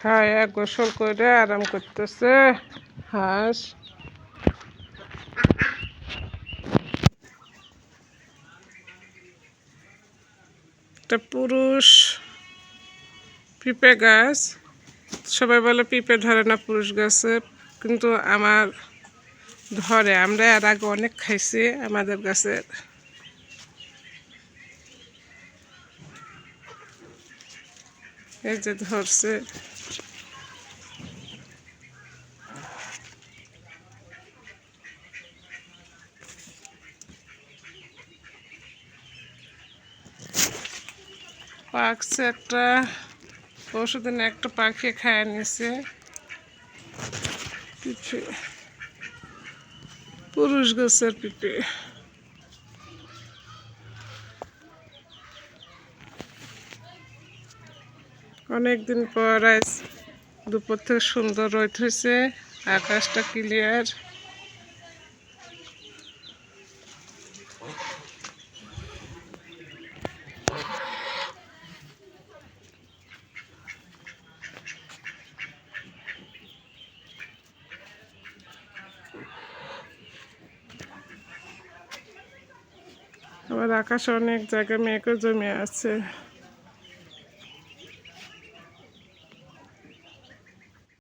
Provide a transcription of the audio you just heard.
খায়া গোসল করে আরাম করতেছে হাঁস। একটা পুরুষ পিঁপে গাছ, সবাই বলে পিঁপে ধরে না পুরুষ গাছে, কিন্তু আমার ধরে। আমরা এর আগে অনেক খাইছি আমাদের গাছের। এই যে ধরছে, পাকছে একটা। পরশুদিন একটা পাখি খায় নিছে পিঁপে, পুরুষ গাছের পিঁপে। অনেকদিন পর আজ দুপুর থেকে সুন্দর রোদ হয়েছে, আকাশটা ক্লিয়ার। আবার আকাশে অনেক জায়গায় মেঘও জমে আছে।